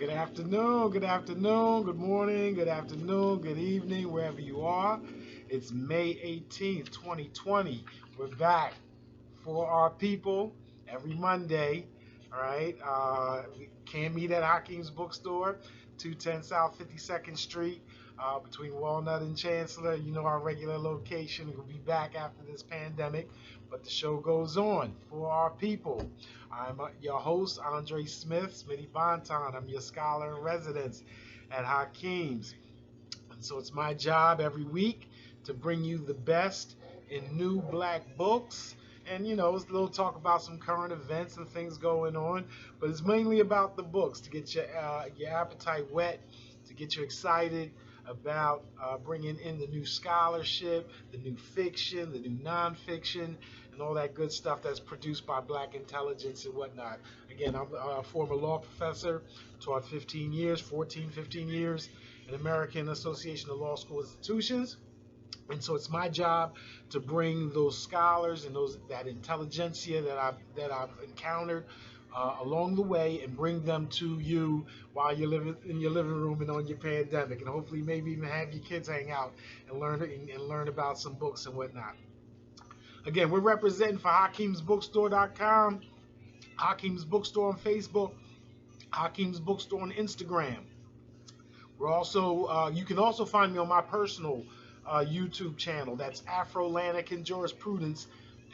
Good afternoon, good afternoon, good morning, good afternoon, good evening, wherever you are. It's May 18th, 2020. We're back for our people every Monday. All right. We can meet at Hakim's Bookstore, 210 South 52nd Street, between Walnut and Chancellor. You know our regular location. We'll be back after this pandemic, but the show goes on for our people. I'm your host, Andre Smith, Smitty Bonton. I'm your scholar in residence at Hakim's. And so it's my job every week to bring you the best in new black books. And, you know, it's a little talk about some current events and things going on. But it's mainly about the books to get your appetite wet, to get you excited about bringing in the new scholarship, the new fiction, the new nonfiction, and all that good stuff that's produced by Black intelligence and whatnot. Again, I'm a former law professor, taught 15 years in American Association of Law School Institutions. And so it's my job to bring those scholars and that intelligentsia that I've encountered along the way and bring them to you while you're living in your living room and on your pandemic, and hopefully maybe even have your kids hang out and learn about some books and whatnot. Again, we're representing for HakimsBookstore.com, Hakim's Bookstore on Facebook, Hakim's Bookstore on Instagram. We're also you can also find me on my personal YouTube channel. That's AfrolanticanJurisprudence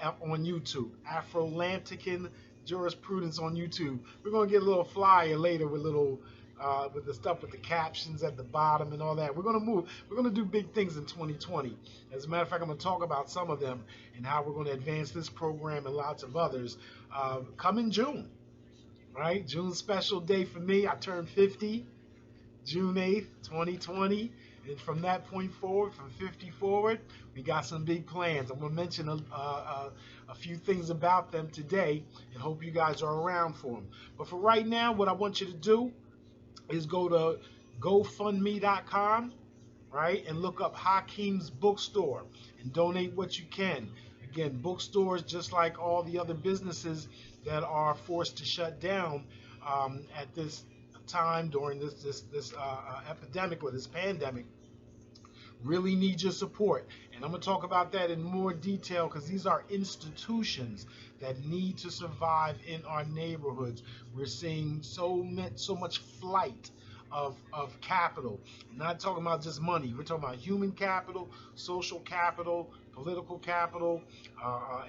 on YouTube. AfrolanticanJurisprudence on YouTube. We're gonna get a little flyer later with with the stuff with the captions at the bottom and all that. We're gonna do big things in 2020. As a matter of fact, I'm gonna talk about some of them and how we're gonna advance this program and lots of others come in June. Right? June's special day for me. I turned 50, June 8th, 2020. And from that point forward, from 50 forward, we got some big plans. I'm going to mention a few things about them today and hope you guys are around for them. But for right now, what I want you to do is go to GoFundMe.com, right, and look up Hakim's Bookstore and donate what you can. Again, bookstores, just like all the other businesses that are forced to shut down at this time during this epidemic or this pandemic, really need your support. And I'm going to talk about that in more detail because these are institutions that need to survive in our neighborhoods. We're seeing so much flight of capital. I'm not talking about just money. We're talking about human capital, social capital, political capital,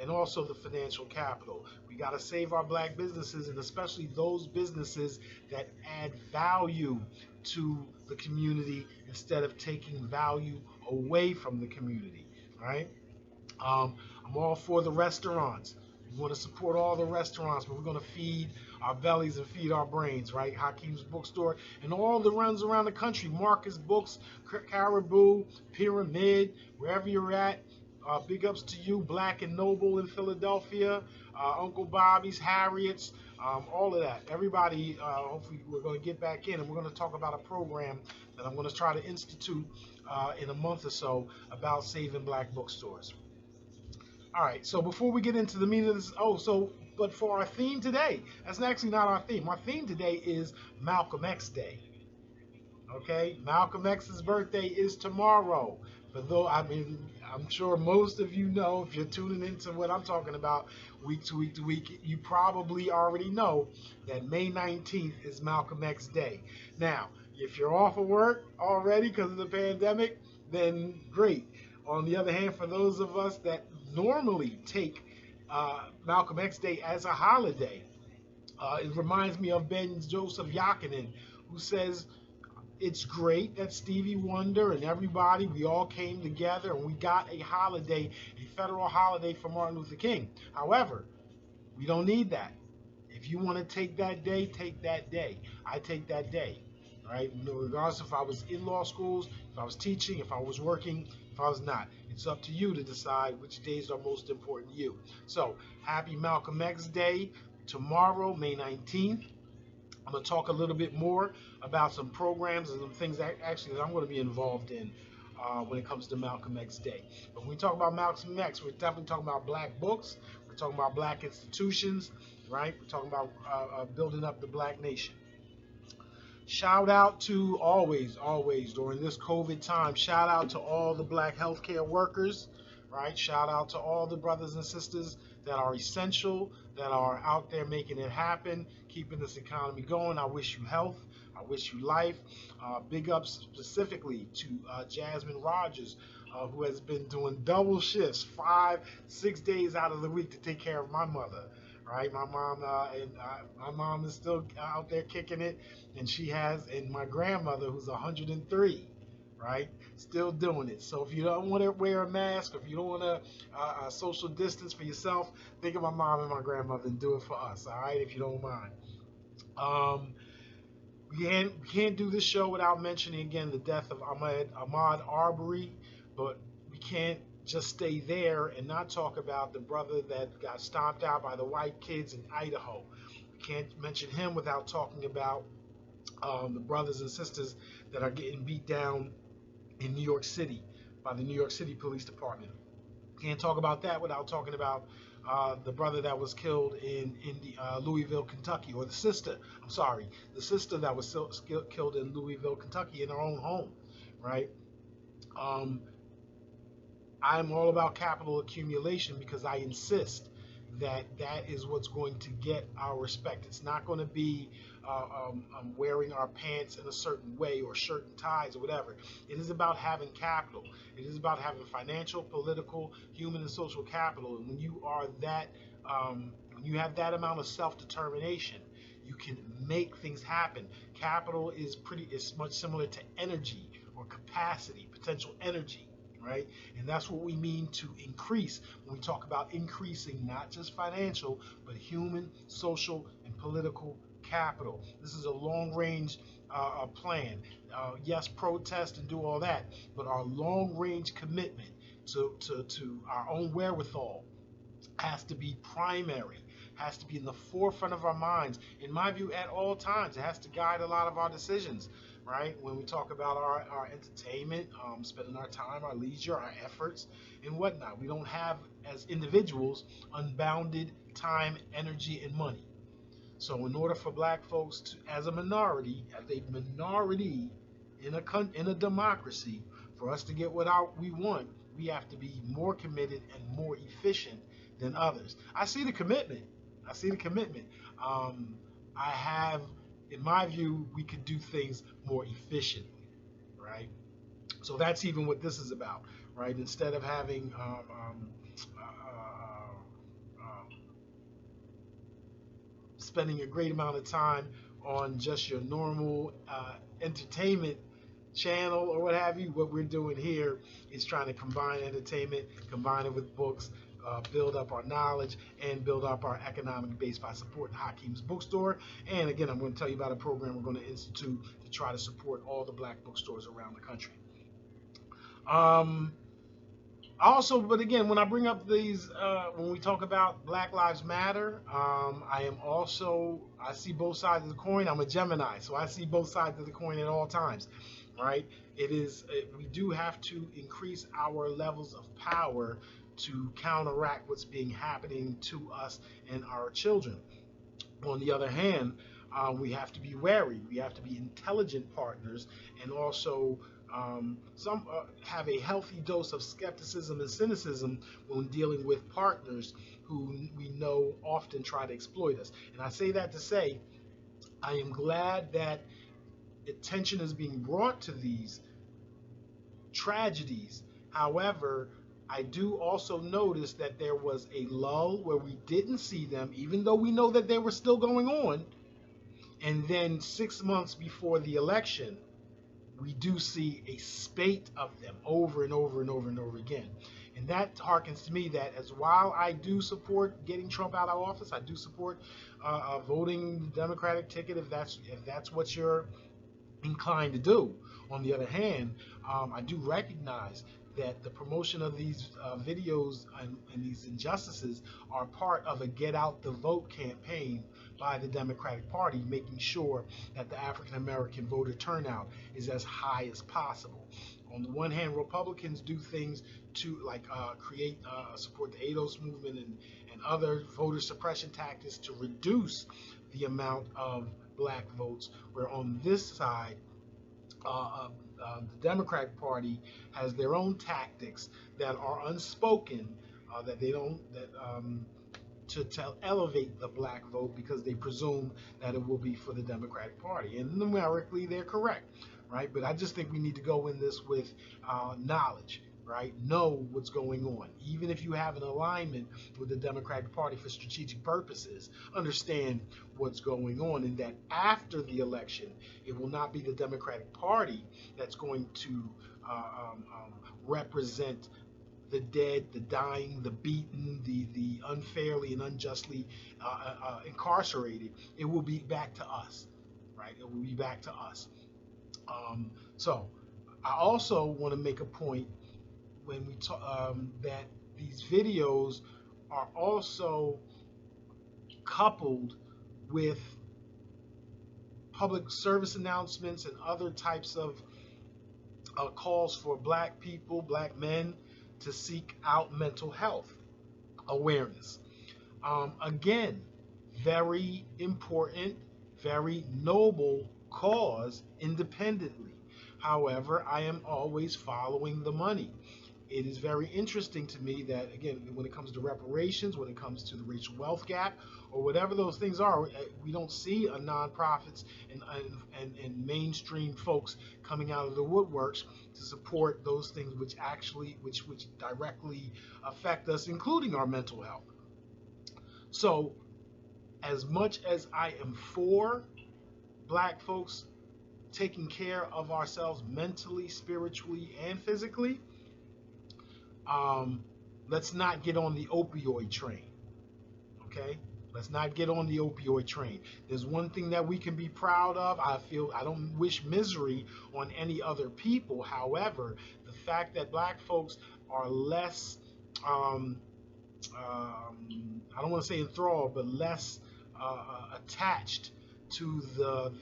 and also the financial capital. We got to save our black businesses, and especially those businesses that add value to the community instead of taking value away from the community, right? I'm all for the restaurants. We want to support all the restaurants, but we're going to feed our bellies and feed our brains, right? Hakim's Bookstore and all the runs around the country. Marcus Books, Caribou, Pyramid, wherever you're at. Big ups to you, Black and Noble in Philadelphia, Uncle Bobby's, Harriet's, all of that. Everybody, hopefully we're going to get back in, and we're going to talk about a program that I'm going to try to institute in a month or so about saving black bookstores. All right, so before we get into the meaning of this, but for our theme today, that's actually not our theme. Our theme today is Malcolm X Day. Okay, Malcolm X's birthday is tomorrow. I'm sure most of you know, if you're tuning into what I'm talking about week to week to week, you probably already know that May 19th is Malcolm X Day. Now, if you're off of work already because of the pandemic, then great. On the other hand, for those of us that normally take Malcolm X Day as a holiday, it reminds me of Ben Joseph Yakinen, who says, it's great that Stevie Wonder and everybody, we all came together and we got a holiday, a federal holiday for Martin Luther King. However, we don't need that. If you want to take that day, take that day. I take that day, right? Regardless if I was in law schools, if I was teaching, if I was working, if I was not. It's up to you to decide which days are most important to you. So, happy Malcolm X Day tomorrow, May 19th. I'm going to talk a little bit more about some programs and some things that I'm going to be involved in when it comes to Malcolm X Day. But when we talk about Malcolm X, we're definitely talking about black books. We're talking about black institutions, right? We're talking about building up the black nation. Shout out to always, always during this COVID time, shout out to all the black healthcare workers, right? Shout out to all the brothers and sisters that are essential, that are out there making it happen, keeping this economy going. I wish you health. I wish you life. Big ups specifically to Jasmine Rogers, who has been doing double shifts, 5, 6 days out of the week to take care of my mother. Right, my mom is still out there kicking it, and my grandmother who's 103, right, still doing it. So if you don't want to wear a mask, if you don't want to social distance for yourself, think of my mom and my grandmother and do it for us, all right, if you don't mind. We can't do this show without mentioning again the death of Ahmaud Arbery, but we can't just stay there and not talk about the brother that got stomped out by the white kids in Idaho. We can't mention him without talking about the brothers and sisters that are getting beat down in New York City by the New York City Police Department. Can't talk about that without talking about the brother that was killed in Louisville, Kentucky, or the sister that was killed in Louisville, Kentucky in her own home, right? I'm all about capital accumulation because I insist that is what's going to get our respect. It's not going to be wearing our pants in a certain way or shirt and ties or whatever. It is about having capital. It is about having financial, political, human, and social capital. And when you are when you have that amount of self-determination, you can make things happen. Capital is much similar to energy or capacity, potential energy. Right? And that's what we mean to increase when we talk about increasing not just financial, but human, social, and political capital. This is a long-range plan. Yes, protest and do all that, but our long-range commitment to our own wherewithal has to be primary, has to be in the forefront of our minds, in my view, at all times. It has to guide a lot of our decisions. Right? When we talk about our entertainment, spending our time, our leisure, our efforts, and whatnot. We don't have, as individuals, unbounded time, energy, and money. So in order for black folks to, as a minority in a democracy, for us to get what we want, we have to be more committed and more efficient than others. I see the commitment. In my view, we could do things more efficiently, right? So that's even what this is about, right? Instead of having spending a great amount of time on just your normal entertainment channel or what have you, what we're doing here is trying to combine entertainment, combine it with books, build up our knowledge, and build up our economic base by supporting Hakim's Bookstore. And again, I'm going to tell you about a program we're going to institute to try to support all the black bookstores around the country. But again, when I bring up these, when we talk about Black Lives Matter, I see both sides of the coin. I'm a Gemini, so I see both sides of the coin at all times, right? We do have to increase our levels of power to counteract what's happening to us and our children. On the other hand, we have to be wary. We have to be intelligent partners, and also have a healthy dose of skepticism and cynicism when dealing with partners who we know often try to exploit us. And I say that to say, I am glad that attention is being brought to these tragedies. However, I do also notice that there was a lull where we didn't see them, even though we know that they were still going on. And then 6 months before the election, we do see a spate of them over and over and over and over again. And that harkens to me that while I do support getting Trump out of office, I do support voting the Democratic ticket if that's what you're inclined to do. On the other hand, I do recognize that the promotion of these videos and these injustices are part of a get out the vote campaign by the Democratic Party, making sure that the African American voter turnout is as high as possible. On the one hand, Republicans do things to support the ADOS movement and other voter suppression tactics to reduce the amount of black votes, where on this side, the Democratic Party has their own tactics that are unspoken, that they don't that to elevate the black vote because they presume that it will be for the Democratic Party. And numerically, they're correct, right? But I just think we need to go in this with knowledge, right? Know what's going on. Even if you have an alignment with the Democratic Party for strategic purposes, understand what's going on, and that after the election, it will not be the Democratic Party that's going to represent the dead, the dying, the beaten, the unfairly and unjustly incarcerated. It will be back to us, right? It will be back to us. So I also want to make a point when we talk that these videos are also coupled with public service announcements and other types of calls for black people, black men, to seek out mental health awareness. Again, very important, very noble cause independently. However, I am always following the money. It is very interesting to me that, again, when it comes to reparations, when it comes to the racial wealth gap, or whatever those things are, we don't see a nonprofits and mainstream folks coming out of the woodworks to support those things which directly affect us, including our mental health. So, as much as I am for black folks taking care of ourselves mentally, spiritually, and physically, let's not get on the opioid train, okay? Let's not get on the opioid train. There's one thing that we can be proud of. I don't wish misery on any other people. However, the fact that black folks are less, I don't want to say enthralled, but less attached to the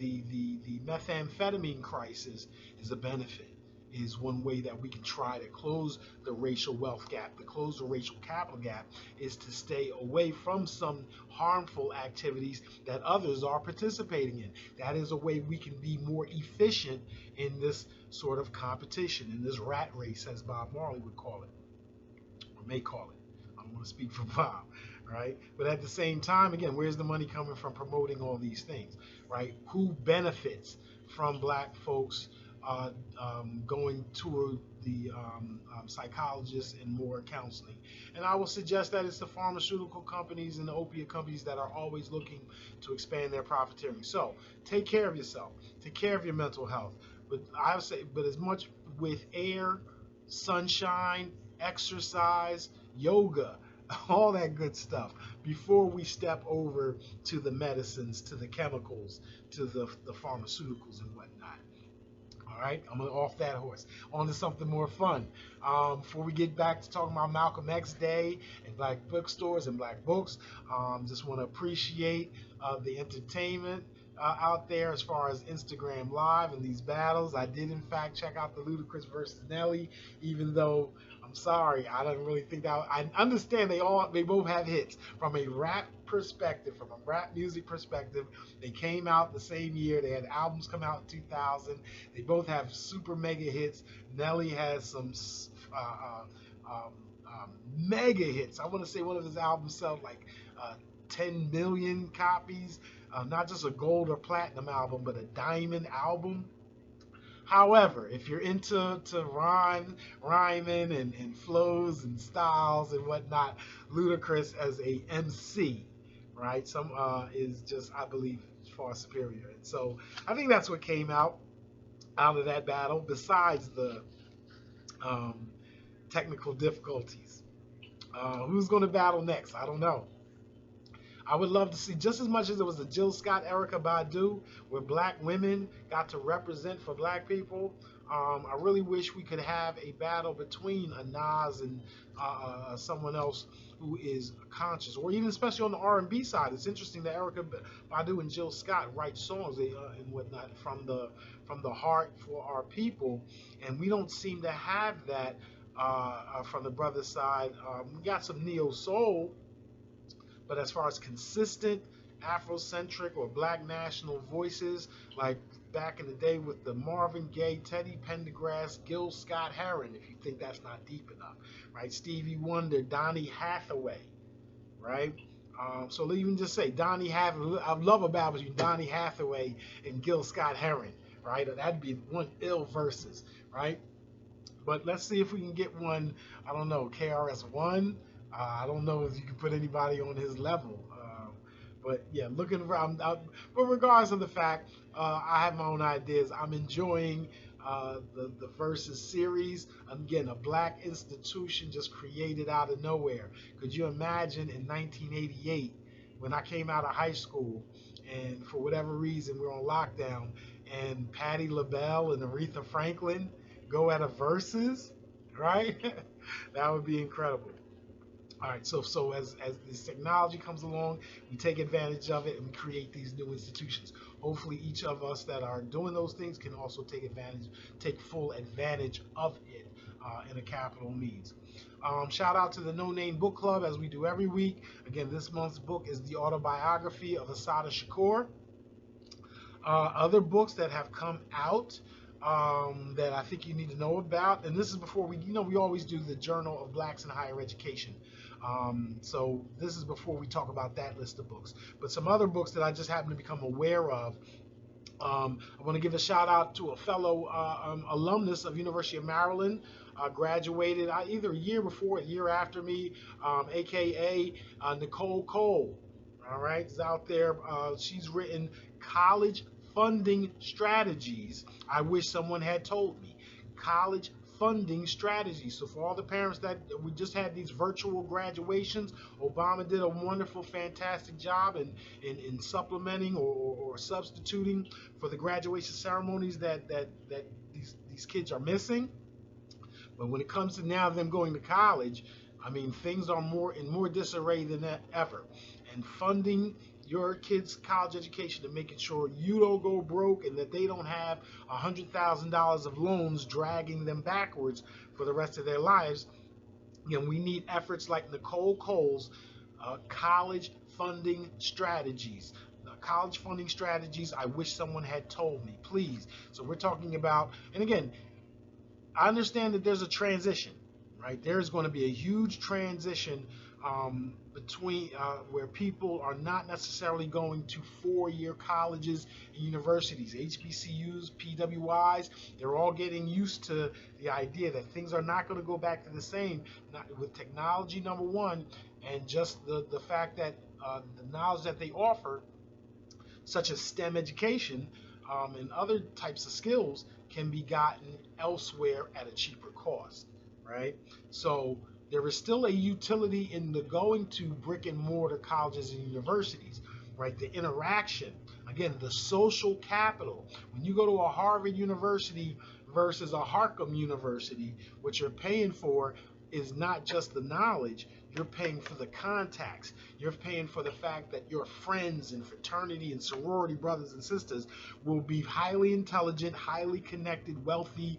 methamphetamine crisis is a benefit. Is one way that we can try to close the racial wealth gap, to close the racial capital gap, is to stay away from some harmful activities that others are participating in. That is a way we can be more efficient in this sort of competition, in this rat race, as Bob Marley would call it, or may call it. I don't want to speak for Bob, right? But at the same time, again, where's the money coming from promoting all these things, right? Who benefits from black folks going to the psychologists and more counseling? And I will suggest that it's the pharmaceutical companies and the opiate companies that are always looking to expand their profiteering. So take care of yourself, take care of your mental health. But I would say, but as much with air, sunshine, exercise, yoga, all that good stuff before we step over to the medicines, to the chemicals, to the pharmaceuticals and whatnot. All right, I'm off that horse. On to something more fun. Before we get back to talking about Malcolm X Day and black bookstores and black books, just want to appreciate the entertainment out there as far as Instagram Live and these battles. I did, in fact, check out the Ludacris versus Nelly, even though I'm sorry, I don't really think that. I understand they both have hits from a rap perspective, from a rap music perspective. They came out the same year. They had albums come out in 2000. They both have super mega hits. Nelly has some mega hits. I want to say one of his albums sold like 10 million copies. Not just a gold or platinum album, but a diamond album. However, if you're into rhyming and flows and styles and whatnot, Ludacris as a MC, right? Is just, I believe, far superior. And so I think that's what came out of that battle, besides the technical difficulties. Who's going to battle next? I don't know. I would love to see, just as much as it was the Jill Scott, Erykah Badu, where black women got to represent for black people. I really wish we could have a battle between a Nas and someone else who is conscious, or even especially on the R&B side. It's interesting that Erykah Badu and Jill Scott write songs and whatnot from the heart for our people, and we don't seem to have that from the brother side. We got some neo soul. But as far as consistent Afrocentric or black national voices, like back in the day with the Marvin Gaye, Teddy Pendergrass, Gil Scott Heron, if you think that's not deep enough, right? Stevie Wonder, Donny Hathaway, right? So even just say Donny Hathaway. I love a battle between Donny Hathaway and Gil Scott Heron, right? That'd be one ill versus, right? But let's see if we can get one. I don't know, KRS-One. I don't know if you can put anybody on his level. But yeah, looking around. But regardless of the fact, I have my own ideas. I'm enjoying the Versus series. Again, a black institution just created out of nowhere. Could you imagine in 1988 when I came out of high school and for whatever reason we're on lockdown and Patti LaBelle and Aretha Franklin go at a Versus, right? That would be incredible. All right, so as this technology comes along, we take advantage of it and we create these new institutions. Hopefully, each of us that are doing those things can also take full advantage of it in a capital means. Shout out to the No Name Book Club as we do every week. Again, this month's book is the autobiography of Assata Shakur. Other books that have come out that I think you need to know about, and this is before we always do the Journal of Blacks in Higher Education. So this is before we talk about that list of books. But some other books that I just happen to become aware of. I want to give a shout out to a fellow alumnus of University of Maryland, graduated either a year before, a year after me, aka Nicole Cole. All right, is out there. She's written College Funding Strategies. I wish someone had told me. College funding strategies. So for all the parents that we just had these virtual graduations, Obama did a wonderful, fantastic job in supplementing or substituting for the graduation ceremonies that these kids are missing. But when it comes to now them going to college, I mean, things are in more disarray than ever. And funding your kids' college education and making sure you don't go broke and that they don't have $100,000 of loans dragging them backwards for the rest of their lives. We need efforts like Nicole Cole's college funding strategies. College funding strategies, I wish someone had told me, please. So we're talking about, and again, I understand that there's a transition, right? There's going to be a huge transition between where people are not necessarily going to four-year colleges and universities. HBCUs, PWIs, they're all getting used to the idea that things are not going to go back to the same, not with technology, number one, and just the fact that the knowledge that they offer, such as STEM education and other types of skills, can be gotten elsewhere at a cheaper cost, right? So there is still a utility in the going to brick and mortar colleges and universities, right? The interaction, again, the social capital. When you go to a Harvard University versus a Harkim University, what you're paying for is not just the knowledge, you're paying for the contacts. You're paying for the fact that your friends and fraternity and sorority brothers and sisters will be highly intelligent, highly connected, wealthy,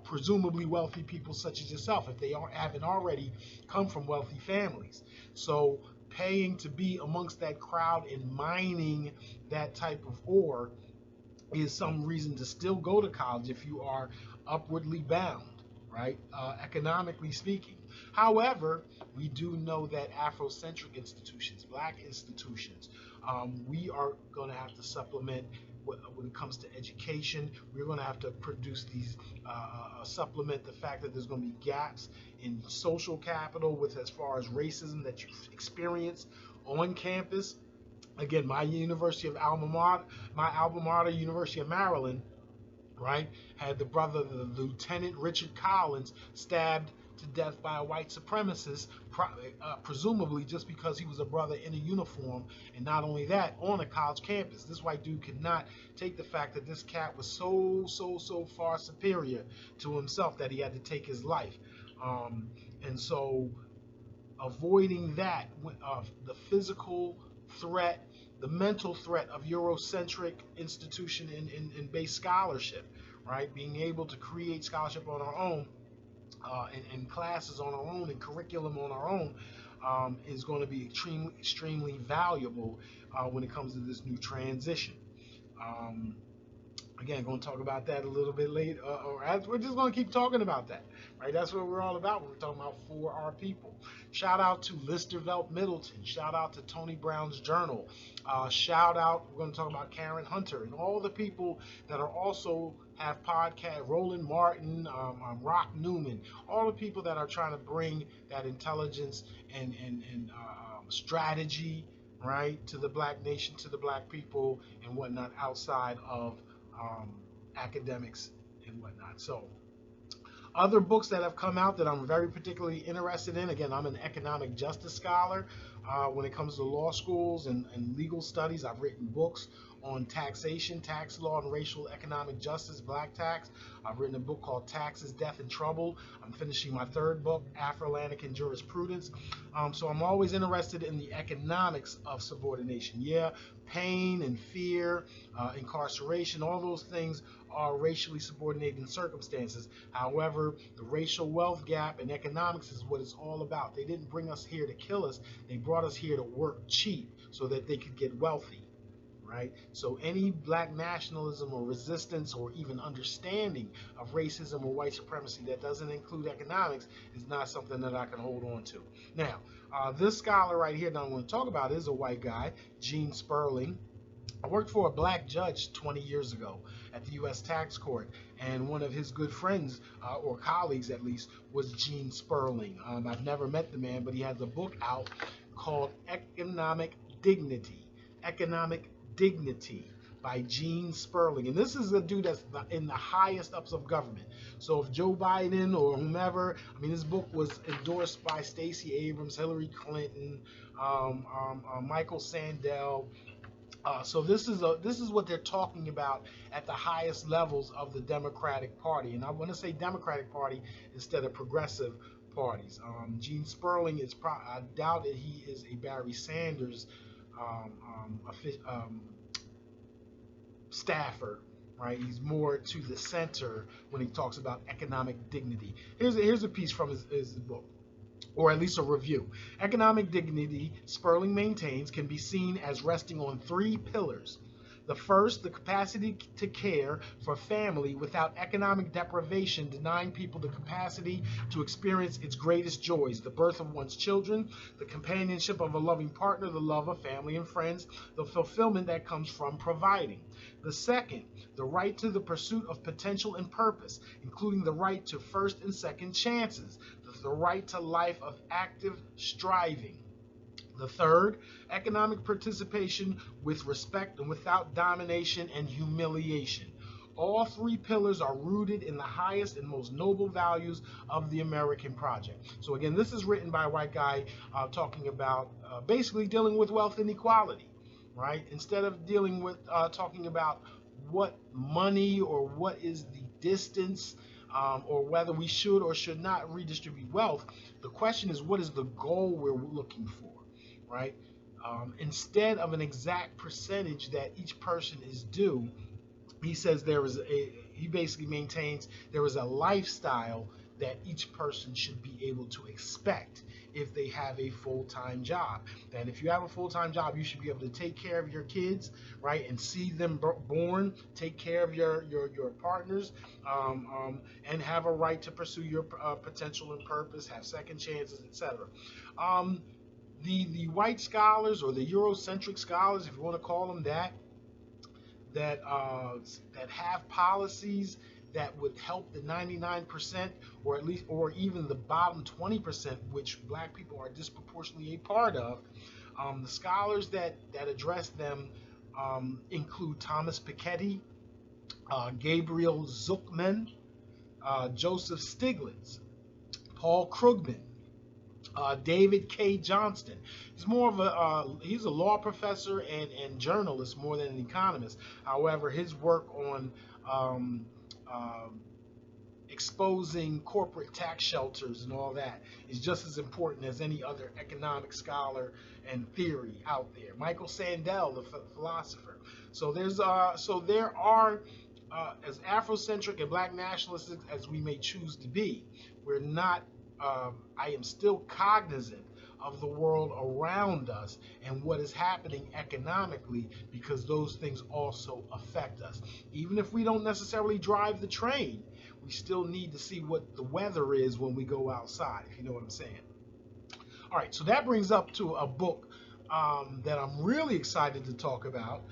presumably wealthy people such as yourself, if they haven't already come from wealthy families. So paying to be amongst that crowd and mining that type of ore is some reason to still go to college if you are upwardly bound, right? Economically speaking. However, we do know that Afrocentric institutions, black institutions, we are going to have to supplement when it comes to education. We're going to have to produce these, supplement the fact that there's going to be gaps in social capital with as far as racism that you experience on campus. Again, my alma mater, University of Maryland, right, had the Lieutenant Richard Collins, stabbed to death by a white supremacist, presumably just because he was a brother in a uniform, and not only that, on a college campus. This white dude could not take the fact that this cat was so far superior to himself that he had to take his life. And so avoiding that, the physical threat, the mental threat of Eurocentric institution and based scholarship, right? Being able to create scholarship on our own, and classes on our own and curriculum on our own, is going to be extremely valuable when it comes to this new transition. Um, Again, going to talk about that a little bit later, or as we're just going to keep talking about that, right? That's what we're all about when we're talking about For Our People. Shout out to Listervelt Middleton. Shout out to Tony Brown's Journal. Shout out, we're going to talk about Karen Hunter and all the people that are also have podcast, Roland Martin, Rock Newman, all the people that are trying to bring that intelligence and strategy, right, to the black nation, to the black people and whatnot outside of academics and whatnot. So other books that have come out that I'm very particularly interested in, again, I'm an economic justice scholar. When it comes to law schools and legal studies, I've written books on taxation, tax law, and racial economic justice, black tax. I've written a book called Taxes, Death, and Trouble. I'm finishing my third book, Afro-Atlantican-Jurisprudence. So I'm always interested in the economics of subordination. Yeah, pain and fear, incarceration, all those things are racially subordinated circumstances. However, the racial wealth gap and economics is what it's all about. They didn't bring us here to kill us. They brought us here to work cheap so that they could get wealthy. Right? So any black nationalism or resistance or even understanding of racism or white supremacy that doesn't include economics is not something that I can hold on to. Now, this scholar right here that I'm going to talk about is a white guy, Gene Sperling. I worked for a black judge 20 years ago at the U.S. Tax Court, and one of his good friends, or colleagues at least, was Gene Sperling. I've never met the man, but he has a book out called Economic Dignity by Gene Sperling. And this is a dude that's in the highest ups of government. So if Joe Biden or whomever, I mean, this book was endorsed by Stacey Abrams, Hillary Clinton, Michael Sandel. So this is what they're talking about at the highest levels of the Democratic Party. And I want to say Democratic Party instead of progressive parties. Gene Sperling I doubt that he is a Barry Sanders staffer, right? He's more to the center when he talks about economic dignity. Here's a piece from his book, or at least a review. Economic dignity, Sperling maintains, can be seen as resting on three pillars. The first, the capacity to care for family without economic deprivation, denying people the capacity to experience its greatest joys, the birth of one's children, the companionship of a loving partner, the love of family and friends, the fulfillment that comes from providing. The second, the right to the pursuit of potential and purpose, including the right to first and second chances, the right to life of active striving. The third, economic participation with respect and without domination and humiliation. All three pillars are rooted in the highest and most noble values of the American project. So again, this is written by a white guy talking about basically dealing with wealth inequality, right? Instead of dealing with talking about what money or what is the distance or whether we should or should not redistribute wealth, the question is, what is the goal we're looking for? Right? Instead of an exact percentage that each person is due, he says he basically maintains there is a lifestyle that each person should be able to expect if they have a full-time job. That if you have a full-time job, you should be able to take care of your kids, right, and see them born, take care of your partners, and have a right to pursue your potential and purpose, have second chances, etc. The white scholars or the Eurocentric scholars, if you want to call them that have policies that would help the 99% or even the bottom 20%, which black people are disproportionately a part of. The scholars that address them include Thomas Piketty, Gabriel Zuckman, Joseph Stiglitz, Paul Krugman, David K. Johnston. He's more of he's a law professor and journalist more than an economist. However, his work on exposing corporate tax shelters and all that is just as important as any other economic scholar and theory out there. Michael Sandel, the philosopher. So there are as Afrocentric and black nationalistic as we may choose to be, we're not. I am still cognizant of the world around us and what is happening economically, because those things also affect us. Even if we don't necessarily drive the train, we still need to see what the weather is when we go outside, if you know what I'm saying. All right, so that brings up to a book that I'm really excited to talk about.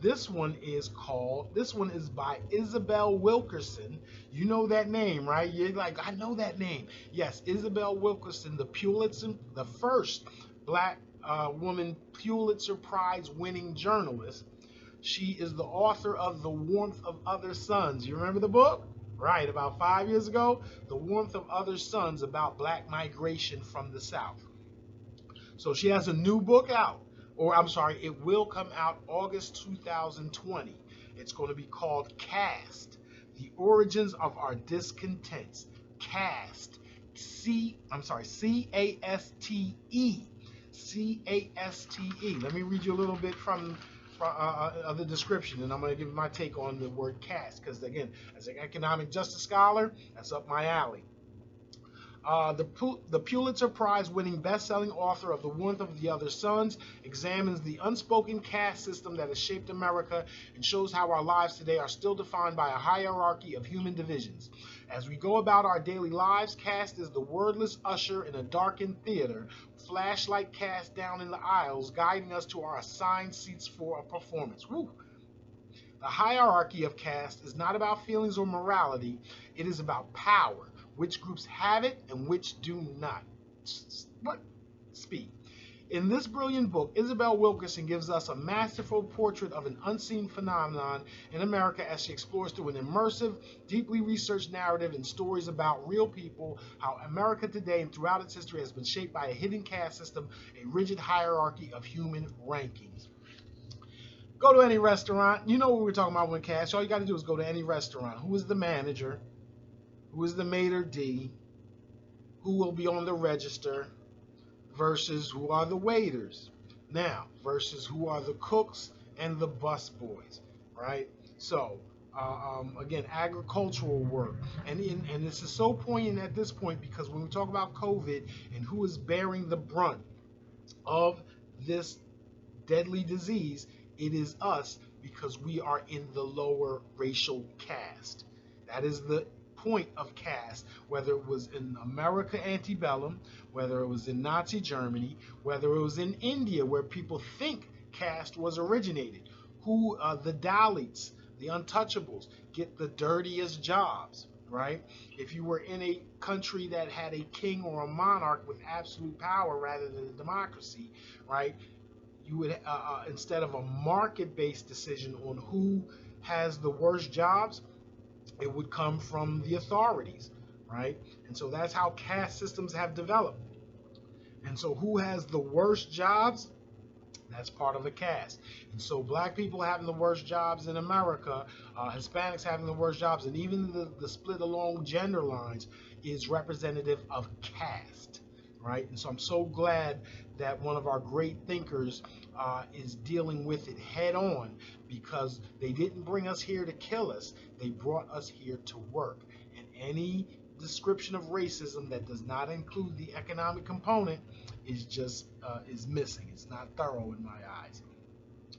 This one is by Isabel Wilkerson. You know that name, right? You're like, I know that name. Yes, Isabel Wilkerson, the first black woman Pulitzer Prize winning journalist. She is the author of The Warmth of Other Suns. You remember the book? Right, about 5 years ago, The Warmth of Other Suns, about black migration from the South. So she has a new book out, or I'm sorry, it will come out August 2020. It's going to be called Caste, The Origins of Our Discontents. Caste, C-A-S-T-E. C-A-S-T-E. Let me read you a little bit from the description, and I'm going to give my take on the word caste, because again, as an economic justice scholar, that's up my alley. The Pulitzer Prize winning best-selling author of The Warmth of the Other Suns examines the unspoken caste system that has shaped America and shows how our lives today are still defined by a hierarchy of human divisions. As we go about our daily lives, caste is the wordless usher in a darkened theater, flashlight cast down in the aisles, guiding us to our assigned seats for a performance. Woo! The hierarchy of caste is not about feelings or morality, it is about power. Which groups have it and which do not. What? Speak. In this brilliant book, Isabel Wilkerson gives us a masterful portrait of an unseen phenomenon in America as she explores through an immersive, deeply researched narrative and stories about real people, how America today and throughout its history has been shaped by a hidden caste system, a rigid hierarchy of human rankings. Go to any restaurant. You know what we're talking about when caste. All you got to do is go to any restaurant. Who is the manager? Who is the maitre d'? Who will be on the register? Versus who are the waiters? Now, versus who are the cooks and the busboys, right? So, again, agricultural work. And this is so poignant at this point, because when we talk about COVID and who is bearing the brunt of this deadly disease, it is us, because we are in the lower racial caste. That is the point of caste, whether it was in America antebellum, whether it was in Nazi Germany, whether it was in India, where people think caste was originated. Who the Dalits, the untouchables, get the dirtiest jobs, right? If you were in a country that had a king or a monarch with absolute power rather than a democracy, right, you would, instead of a market-based decision on who has the worst jobs, it would come from the authorities, right? And so that's how caste systems have developed. And so who has the worst jobs? That's part of a caste. And so black people having the worst jobs in America, Hispanics having the worst jobs, and even the split along gender lines is representative of caste, right? And so I'm so glad that one of our great thinkers is dealing with it head on, because they didn't bring us here to kill us. They brought us here to work. And any description of racism that does not include the economic component is just is missing. It's not thorough in my eyes.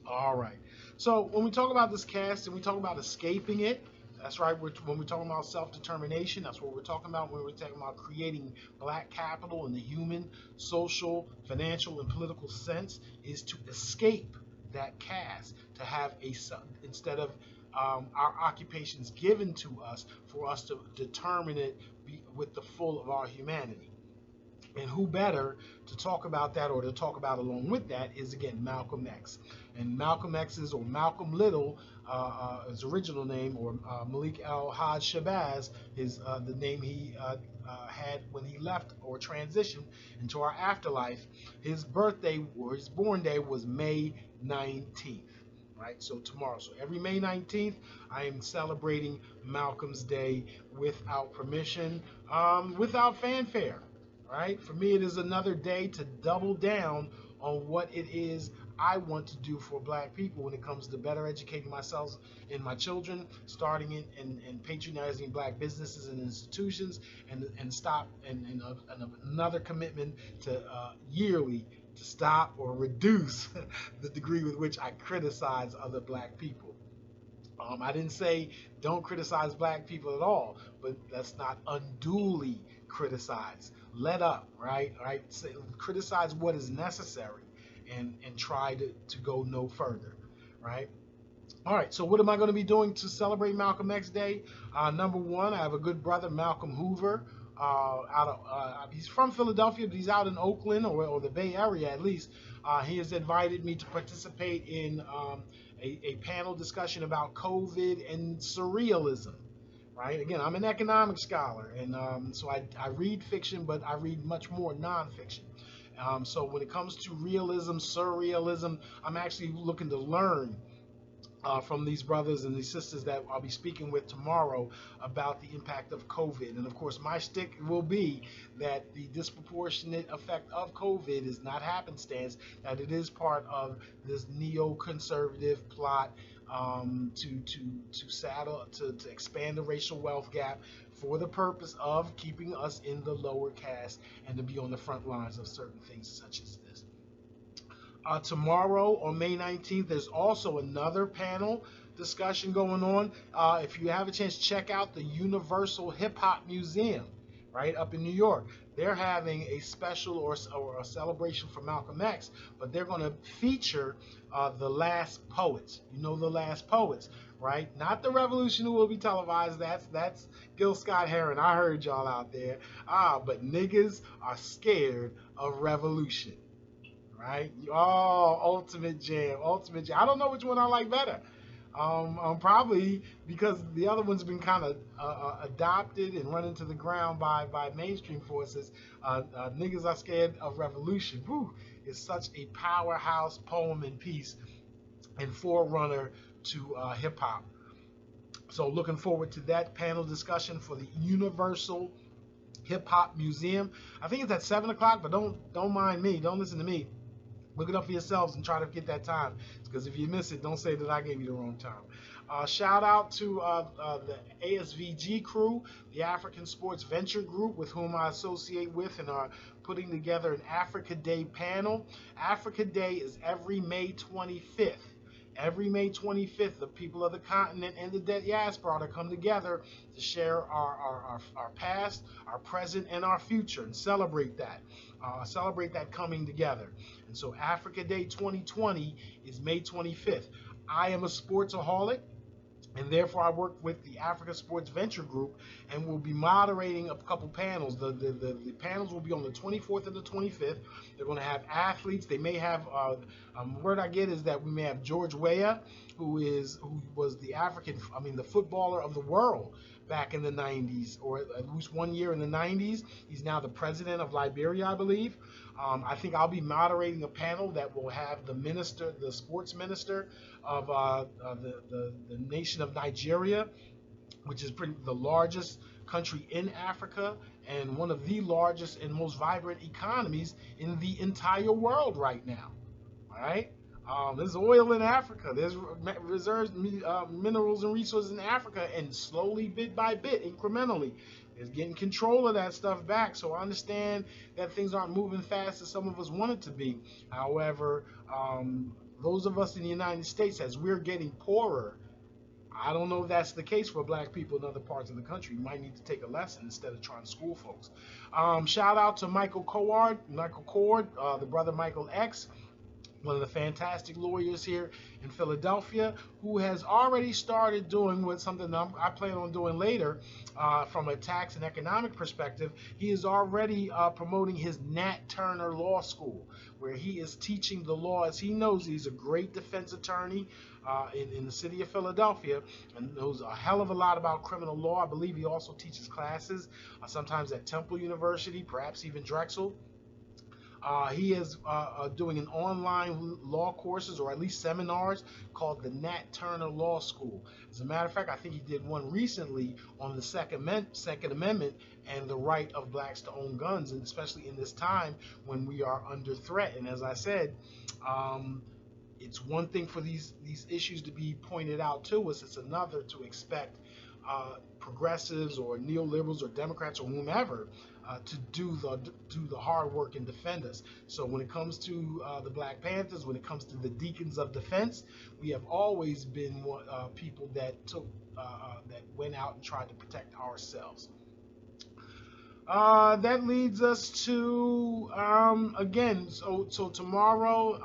All right. So when we talk about this caste and we talk about escaping it, that's right. When we're talking about self-determination, that's what we're talking about when we're talking about creating black capital in the human, social, financial, and political sense, is to escape that caste, to have instead of our occupations given to us, for us to determine it with the full of our humanity. And who better to talk about that, or to talk about along with that, is again Malcolm X. And Malcolm X's, or Malcolm Little, his original name, or Malik El-Haj Shabazz, is the name he had when he left or transitioned into our afterlife. His birthday, or his born day, was May 19th. Right, so tomorrow. So every May 19th, I am celebrating Malcolm's Day without permission, without fanfare. Right? For me, it is another day to double down on what it is I want to do for black people when it comes to better educating myself and my children, starting in patronizing black businesses and institutions, and stop and another commitment to yearly to stop or reduce the degree with which I criticize other black people. I didn't say don't criticize black people at all, but let's not unduly criticize. Let up, right? Right? Say, criticize what is necessary, and try to go no further, right? All right, so what am I going to be doing to celebrate Malcolm X Day? Number one, I have a good brother, Malcolm Hoover. He's from Philadelphia, but he's out in Oakland or the Bay Area at least. He has invited me to participate in a panel discussion about COVID and surrealism. Right? Again, I'm an economic scholar, and so I read fiction, but I read much more nonfiction. So when it comes to realism, surrealism, I'm actually looking to learn from these brothers and these sisters that I'll be speaking with tomorrow about the impact of COVID. And of course, my shtick will be that the disproportionate effect of COVID is not happenstance, that it is part of this neoconservative plot to expand the racial wealth gap for the purpose of keeping us in the lower caste and to be on the front lines of certain things such as this. Tomorrow on May 19th, there's also another panel discussion going on. If you have a chance, check out the Universal Hip Hop Museum, right, up in New York. They're having a special or a celebration for Malcolm X, but they're going to feature the last poets. You know, the last poets, right? Not the revolution who will be televised. That's Gil Scott-Heron. I heard y'all out there. But niggas are scared of revolution. Right? Oh, ultimate jam. I don't know which one I like better. Probably because the other one's been kind of adopted and run into the ground by mainstream forces. Niggas are scared of revolution. Whew, is such a powerhouse poem and piece and forerunner to hip hop. So looking forward to that panel discussion for the Universal Hip Hop Museum. I think it's at 7 o'clock, but don't mind me. Don't listen to me. Look it up for yourselves and try to get that time. Because if you miss it, don't say that I gave you the wrong time. Shout out to the ASVG crew, the African Sports Venture Group, with whom I associate with and are putting together an Africa Day panel. Africa Day is every May 25th. Every May 25th, the people of the continent and the diaspora to come together to share our past, our present, and our future, and celebrate that. Celebrate that coming together. And so Africa Day 2020 is May 25th. I am a sportsaholic, and therefore I work with the Africa Sports Venture Group, and we'll be moderating a couple panels. The panels will be on the 24th and the 25th. They're going to have athletes. They may have, word I get is that we may have George Weah, who was the footballer of the world back in the 90s, or at least 1 year in the 90s. He's now the president of Liberia, I believe. I think I'll be moderating a panel that will have the sports minister of the nation of Nigeria, which is the largest country in Africa and one of the largest and most vibrant economies in the entire world right now. All right. There's oil in Africa. There's reserves, minerals and resources in Africa, and slowly, bit by bit, incrementally, is getting control of that stuff back. So I understand that things aren't moving fast as some of us want it to be. However, those of us in the United States, as we're getting poorer, I don't know if that's the case for black people in other parts of the country. You might need to take a lesson instead of trying to school folks. Shout out to Michael Cord, the brother Michael X, one of the fantastic lawyers here in Philadelphia, who has already started doing something I plan on doing later from a tax and economic perspective. He is already promoting his Nat Turner Law School, where he is teaching the law as he knows. He's a great defense attorney in the city of Philadelphia and knows a hell of a lot about criminal law. I believe he also teaches classes, sometimes at Temple University, perhaps even Drexel. He is doing an online law courses, or at least seminars, called the Nat Turner Law School. As a matter of fact, I think he did one recently on the Second Amendment and the right of blacks to own guns, and especially in this time when we are under threat. And as I said, It's one thing for these issues to be pointed out to us. It's another to expect progressives or neoliberals or Democrats or whomever to do the hard work and defend us. So when it comes to the Black Panthers, when it comes to the Deacons of Defense, we have always been people that that went out and tried to protect ourselves. That leads us to again. So tomorrow,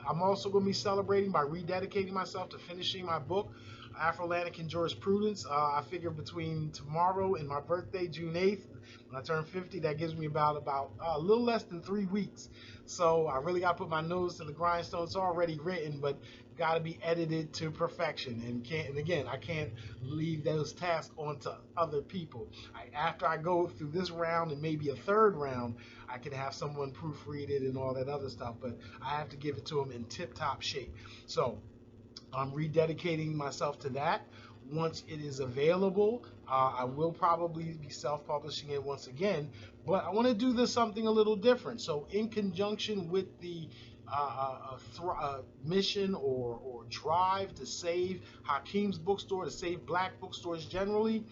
I'm also going to be celebrating by rededicating myself to finishing my book, Afro-Atlantic Jurisprudence. I figure between tomorrow and my birthday, June 8th, when I turn 50, that gives me about a little less than 3 weeks. So I really got to put my nose to the grindstone. It's already written, but got to be edited to perfection. And again, I can't leave those tasks onto other people. After I go through this round and maybe a third round, I can have someone proofread it and all that other stuff. But I have to give it to them in tip-top shape. So I'm rededicating myself to that. Once it is available, I will probably be self-publishing it once again, but I want to do this something a little different. So in conjunction with the mission or drive to save Hakim's Bookstore, to save Black bookstores generally,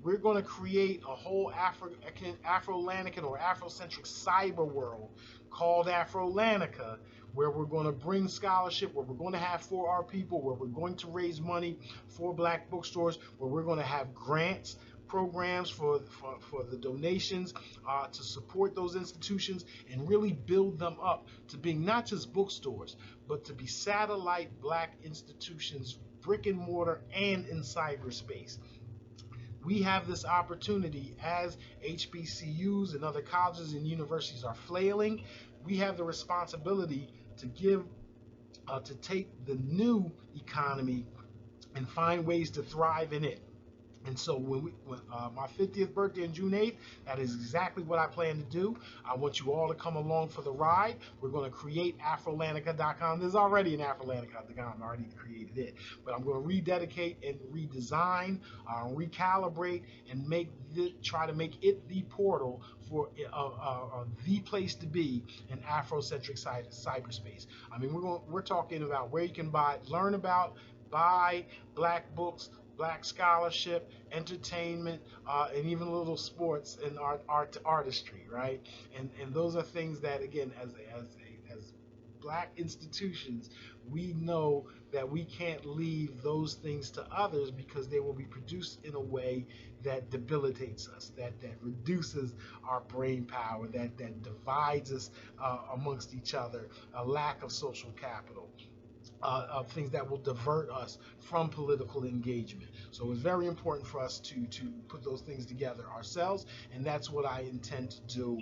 we're going to create a whole Afro-Atlantican or Afrocentric cyber world called Afrolantica, where we're going to bring scholarship, where we're going to have for our people, where we're going to raise money for Black bookstores, where we're going to have grants, programs for the donations to support those institutions and really build them up to being not just bookstores, but to be satellite Black institutions, brick and mortar and in cyberspace. We have this opportunity as HBCUs and other colleges and universities are flailing. We have the responsibility to to take the new economy and find ways to thrive in it. And so when my 50th birthday on June 8th, that is exactly what I plan to do. I want you all to come along for the ride. We're going to create Afrolantica.com. There's already an Afrolantica.com. I already created it. But I'm going to rededicate and redesign, recalibrate, and try to make it the portal for the place to be in Afrocentric cyberspace. I mean, we're talking about where you can learn about, buy Black books, Black scholarship, entertainment, and even a little sports and artistry, right? And those are things that, again, as Black institutions, we know that we can't leave those things to others because they will be produced in a way that debilitates us, that reduces our brain power, that divides us amongst each other, a lack of social capital. Of things that will divert us from political engagement. So it's very important for us to put those things together ourselves, and that's what I intend to do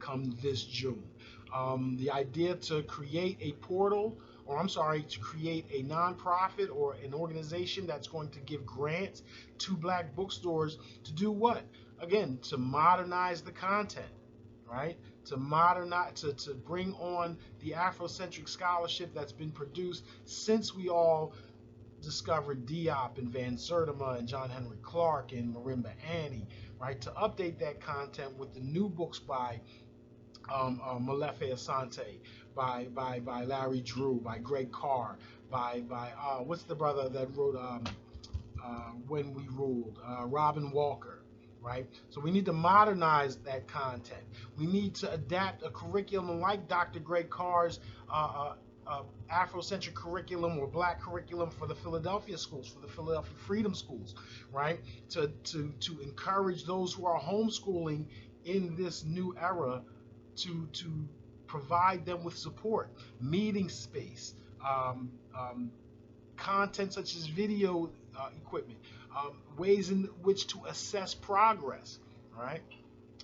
come this June. The idea to create a portal, to create a nonprofit or an organization that's going to give grants to Black bookstores to do what? Again, to modernize the content, right? To bring on the Afrocentric scholarship that's been produced since we all discovered Diop and Van Sertima and John Henry Clark and Marimba Annie, right? To update that content with the new books by Molefe Asante, by Larry Drew, by Greg Carr, by what's the brother that wrote When We Ruled, Robin Walker. Right? So we need to modernize that content. We need to adapt a curriculum like Dr. Greg Carr's Afrocentric curriculum or Black curriculum for the Philadelphia schools, for the Philadelphia Freedom Schools, right? To encourage those who are homeschooling in this new era to provide them with support, meeting space, content such as video equipment, ways in which to assess progress, right?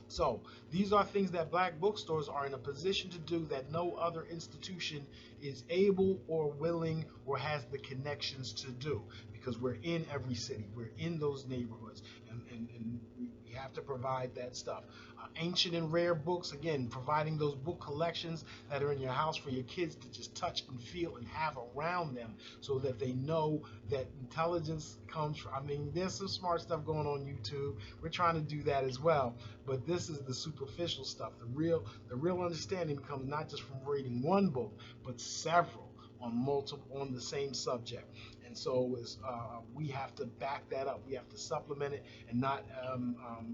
So these are things that Black bookstores are in a position to do that no other institution is able or willing or has the connections to do, because we're in every city, we're in those neighborhoods, and we We have to provide that stuff. Ancient and rare books, again, providing those book collections that are in your house for your kids to just touch and feel and have around them, so that they know that intelligence comes from, I mean, there's some smart stuff going on YouTube. We're trying to do that as well, but this is the superficial stuff. The real understanding comes not just from reading one book, but several on the same subject. And so we have to back that up. We have to supplement it and not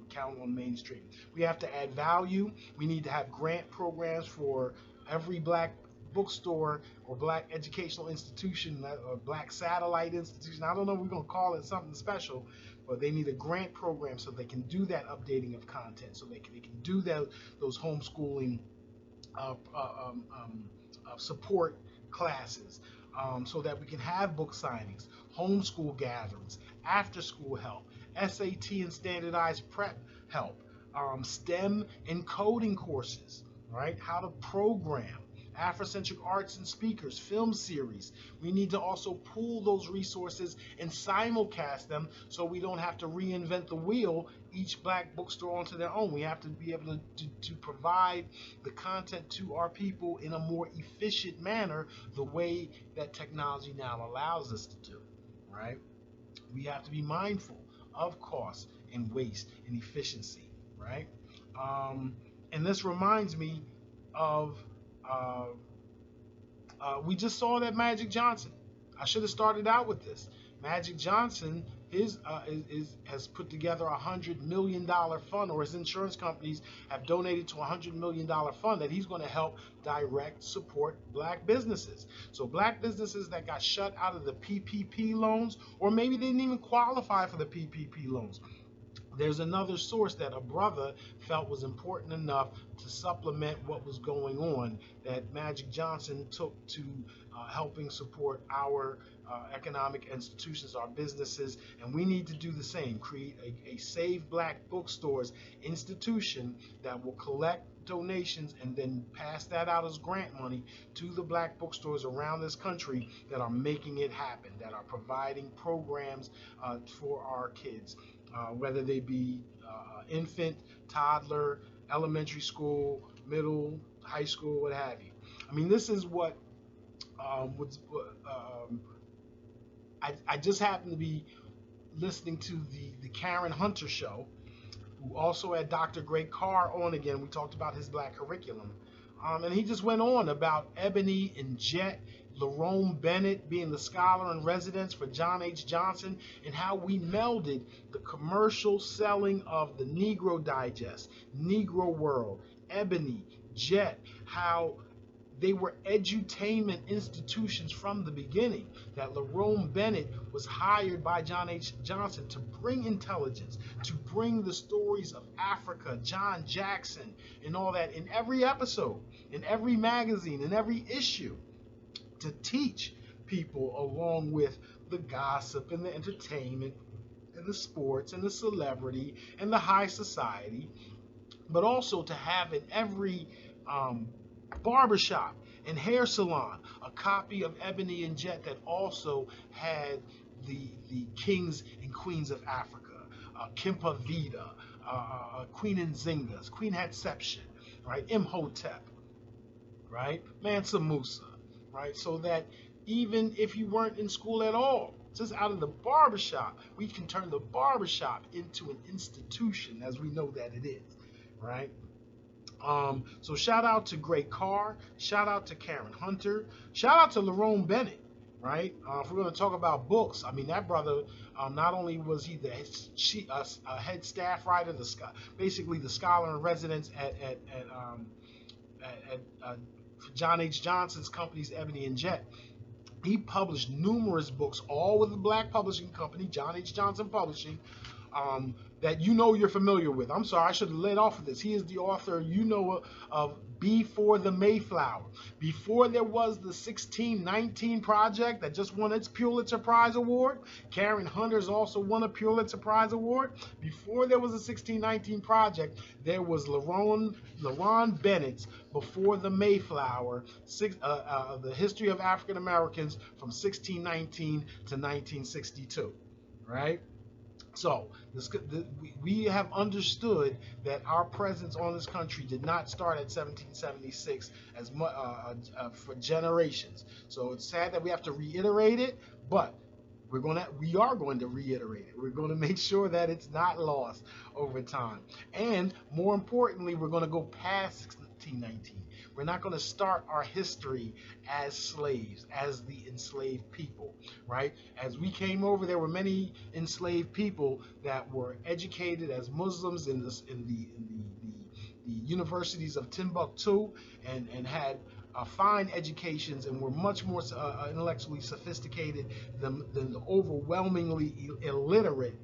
count on mainstream. We have to add value. We need to have grant programs for every black bookstore or black educational institution or black satellite institution. I don't know if we're going to call it something special, but they need a grant program so they can do that updating of content, so they can do those homeschooling support classes, so that we can have book signings, homeschool gatherings, after school help, SAT and standardized prep help, STEM and coding courses, right? How to program, Afrocentric arts and speakers, film series. We need to also pool those resources and simulcast them so we don't have to reinvent the wheel, each black bookstore onto their own. We have to be able to provide the content to our people in a more efficient manner, the way that technology now allows us to do, right? We have to be mindful of cost and waste and efficiency, right? And this reminds me of we just saw that Magic Johnson. I should have started out with this. Magic Johnson has put together $100 million fund, or his insurance companies have donated to $100 million fund that he's going to help direct support black businesses. So black businesses that got shut out of the PPP loans, or maybe they didn't even qualify for the PPP loans. There's another source that a brother felt was important enough to supplement what was going on, that Magic Johnson took to helping support our economic institutions, our businesses, and we need to do the same. Create a Save Black Bookstores institution that will collect donations and then pass that out as grant money to the black bookstores around this country that are making it happen, that are providing programs for our kids. Whether they be infant, toddler, elementary school, middle, high school, what have you. I mean, this is what I just happened to be listening to the Karen Hunter show, who also had Dr. Greg Carr on again. We talked about his black curriculum. And he just went on about Ebony and Jet, Lerone Bennett being the scholar in residence for John H. Johnson, and how we melded the commercial selling of the Negro Digest, Negro World, Ebony, Jet, how they were edutainment institutions from the beginning, that Lerone Bennett was hired by John H. Johnson to bring intelligence, to bring the stories of Africa, John Jackson, and all that in every episode, in every magazine, in every issue, to teach people along with the gossip and the entertainment and the sports and the celebrity and the high society, but also to have in every barbershop and hair salon a copy of Ebony and Jet that also had the kings and queens of Africa, Kempa Vida, Queen Nzingas, Queen Hatshepsut, right, Imhotep, right, Mansa Musa, right, so that even if you weren't in school at all, just out of the barbershop, we can turn the barbershop into an institution as we know that it is, right? So shout out to Greg Carr, shout out to Karen Hunter, shout out to Lerone Bennett, right? If we're going to talk about books, I mean, that brother, not only was he the head staff writer, basically the scholar in residence at John H. Johnson's company's Ebony and Jet. He published numerous books, all with a black publishing company, John H. Johnson Publishing, that you know you're familiar with. I'm sorry, I should have led off of this. He is the author, you know, of Before the Mayflower. Before there was the 1619 Project that just won its Pulitzer Prize Award. Karen Hunter's also won a Pulitzer Prize Award. Before there was a 1619 Project, there was Lerone Bennett's Before the Mayflower, the history of African Americans from 1619 to 1962, right? So we have understood that our presence on this country did not start at 1776 for generations. So it's sad that we have to reiterate it, but we are going to reiterate it. We're going to make sure that it's not lost over time. And more importantly, we're going to go past 1619. We're not going to start our history as slaves, as the enslaved people, right? As we came over, there were many enslaved people that were educated as Muslims in the universities of Timbuktu and had fine educations and were much more intellectually sophisticated than the overwhelmingly illiterate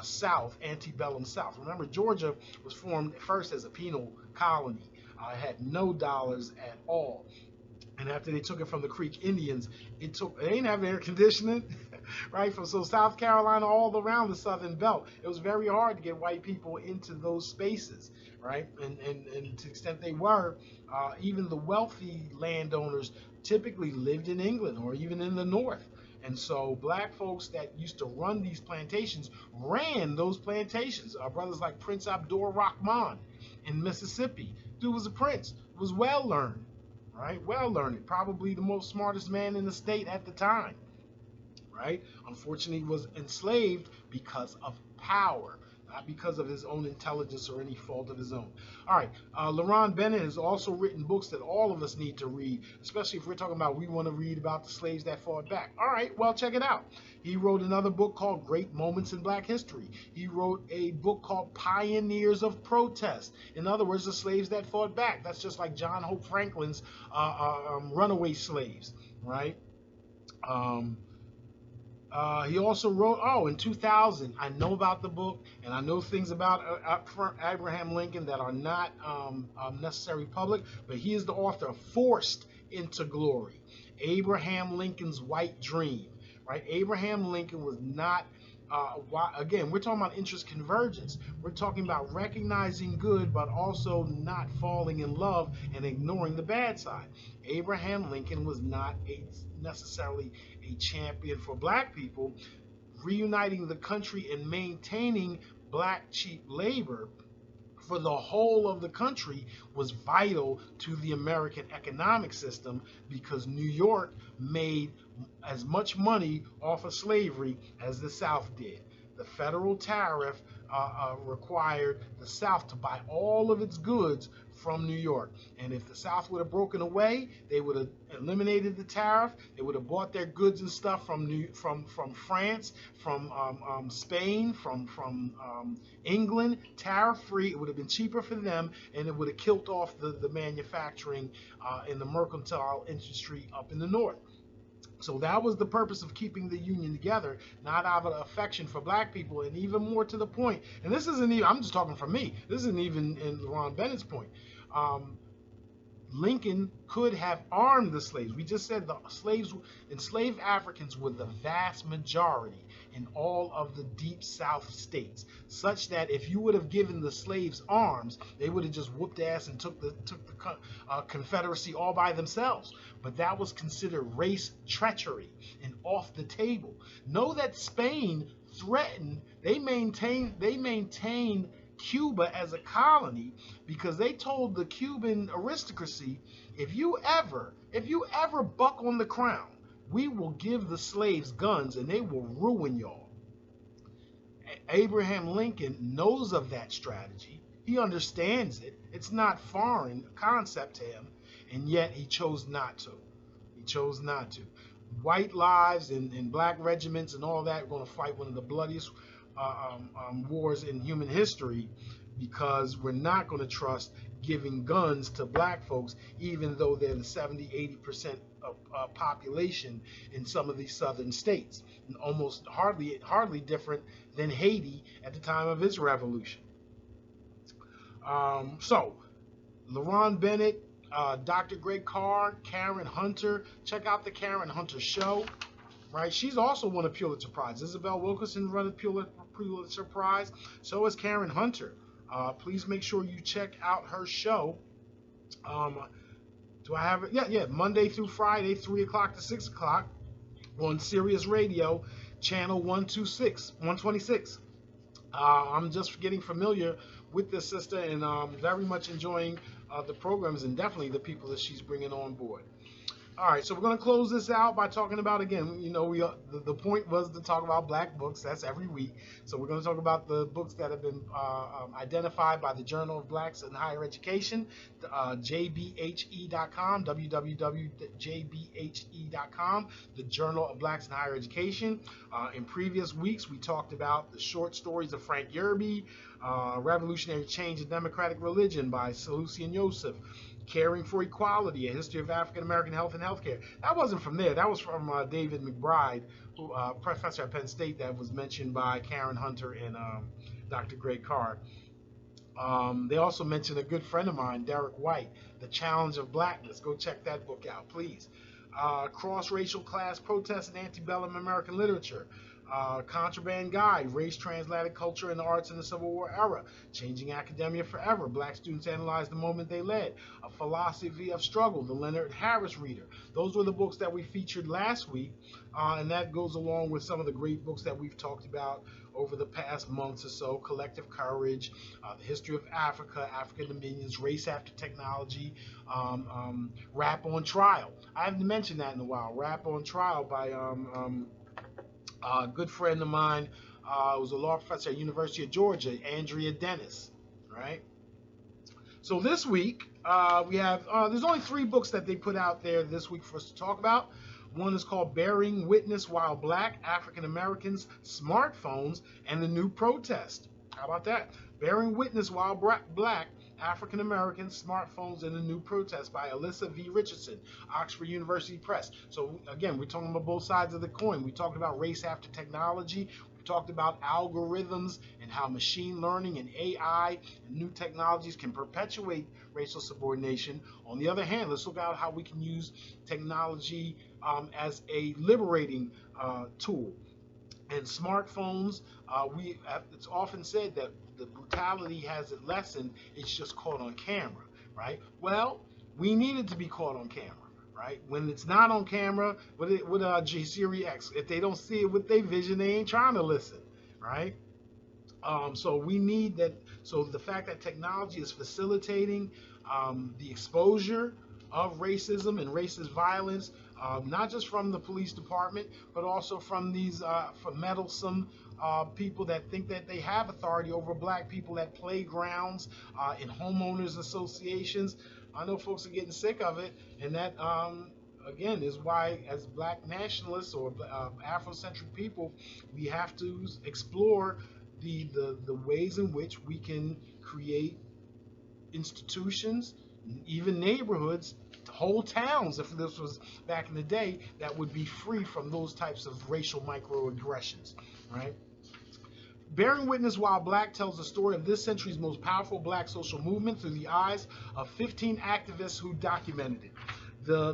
South, antebellum South. Remember, Georgia was formed first as a penal colony. Had no dollars at all. And after they took it from the Creek Indians, they didn't have air conditioning, right? So South Carolina all around the Southern Belt, it was very hard to get white people into those spaces, right? And to the extent they were, even the wealthy landowners typically lived in England or even in the North. And so black folks that used to run these plantations ran those plantations. Brothers like Prince Abdul Rahman in Mississippi. Dude was a prince, was well learned, right? Well learned, probably the most smartest man in the state at the time, right? Unfortunately, was enslaved because of power, not because of his own intelligence or any fault of his own. All right, LaRon Bennett has also written books that all of us need to read, especially if we're talking about we want to read about the slaves that fought back. All right, well, check it out. He wrote another book called Great Moments in Black History. He wrote a book called Pioneers of Protest. In other words, the slaves that fought back. That's just like John Hope Franklin's runaway slaves, right? He also wrote, in 2000, I know about the book, and I know things about Abraham Lincoln that are not necessarily public, but he is the author of Forced into Glory, Abraham Lincoln's White Dream, right? Abraham Lincoln was not, again, we're talking about interest convergence. We're talking about recognizing good, but also not falling in love and ignoring the bad side. Abraham Lincoln was not necessarily a champion for black people. Reuniting the country and maintaining black cheap labor for the whole of the country was vital to the American economic system because New York made as much money off of slavery as the South did. The federal tariff required the South to buy all of its goods from New York. And if the South would have broken away, they would have eliminated the tariff. They would have bought their goods and stuff from France, from Spain, from England, tariff-free. It would have been cheaper for them, and it would have killed off the manufacturing in the mercantile industry up in the North. So that was the purpose of keeping the Union together, not out of affection for black people, and even more to the point. And this isn't even, I'm just talking from me, this isn't even in LaRon Bennett's point. Lincoln could have armed the slaves. We just said the enslaved Africans were the vast majority in all of the deep South states, such that if you would have given the slaves arms, they would have just whooped ass and took the Confederacy all by themselves. But that was considered race treachery and off the table. Know that Spain threatened, they maintained Cuba as a colony because they told the Cuban aristocracy, if you ever buck on the crown, we will give the slaves guns and they will ruin y'all. Abraham Lincoln knows of that strategy. He understands it. It's not foreign concept to him, and yet he chose not to. He chose not to. White lives and black regiments and all that are going to fight one of the bloodiest wars in human history, because we're not going to trust giving guns to black folks, even though they're the 70-80% of population in some of these southern states, and almost hardly different than Haiti at the time of its revolution. So LaRon Bennett, Dr. Greg Carr, Karen Hunter, check out the Karen Hunter show. Right, she's also won a Pulitzer Prize. Isabel Wilkerson won a Pulitzer Prize. So is Karen Hunter. Please make sure you check out her show. Do I have it? Yeah. Monday through Friday, 3 o'clock to 6 o'clock on Sirius Radio, channel 126. I'm just getting familiar with this sister, and very much enjoying the programs and definitely the people that she's bringing on board. All right, so we're going to close this out by talking about, again, the point was to talk about black books. That's every week. So we're going to talk about the books that have been identified by the Journal of Blacks in Higher Education, jbhe.com, www.jbhe.com, the Journal of Blacks in Higher Education. In previous weeks, we talked about the short stories of Frank Yerby, Revolutionary Change in Democratic Religion by Seleucian Yosef, Caring for Equality, A History of African American Health and Healthcare. That wasn't from there. That was from David McBride, who professor at Penn State, that was mentioned by Karen Hunter and Dr. Greg Carr. They also mentioned a good friend of mine, Derek White, The Challenge of Blackness. Go check that book out, please. Cross-Racial Class Protests in Antebellum American Literature. Contraband Guide, Race, Transatlantic Culture, and the Arts in the Civil War Era, Changing Academia Forever, Black Students Analyze the Moment They Led, A Philosophy of Struggle, the Leonard Harris Reader. Those were the books that we featured last week, and that goes along with some of the great books that we've talked about over the past months or so: Collective Courage, The History of Africa, African Dominions, Race After Technology, Rap on Trial. I haven't mentioned that in a while. Rap on Trial by a good friend of mine, who's a law professor at University of Georgia, Andrea Dennis, right? So this week, we have, there's only 3 books that they put out there this week for us to talk about. One is called Bearing Witness While Black, African Americans, Smartphones, and the New Protest. How about that? Bearing Witness While Black, African Americans, Smartphones, and the New Protest by Allissa V. Richardson, Oxford University Press. So again, we're talking about both sides of the coin. We talked about race after technology. We talked about algorithms and how machine learning and AI and new technologies can perpetuate racial subordination. On the other hand, let's look at how we can use technology as a liberating tool. And smartphones, it's often said that the brutality hasn't lessened, it's just caught on camera, right? Well, we need it to be caught on camera, right? When it's not on camera, with G-Series X, if they don't see it with their vision, they ain't trying to listen, right? So we need that. So the fact that technology is facilitating the exposure of racism and racist violence, not just from the police department, but also from these from meddlesome people that think that they have authority over black people at playgrounds, in homeowners associations. I know folks are getting sick of it, and that again is why, as black nationalists or Afrocentric people, we have to explore the ways in which we can create institutions, even neighborhoods, whole towns, if this was back in the day, that would be free from those types of racial microaggressions, right? Bearing Witness While Black tells the story of this century's most powerful black social movement through the eyes of 15 activists who documented it.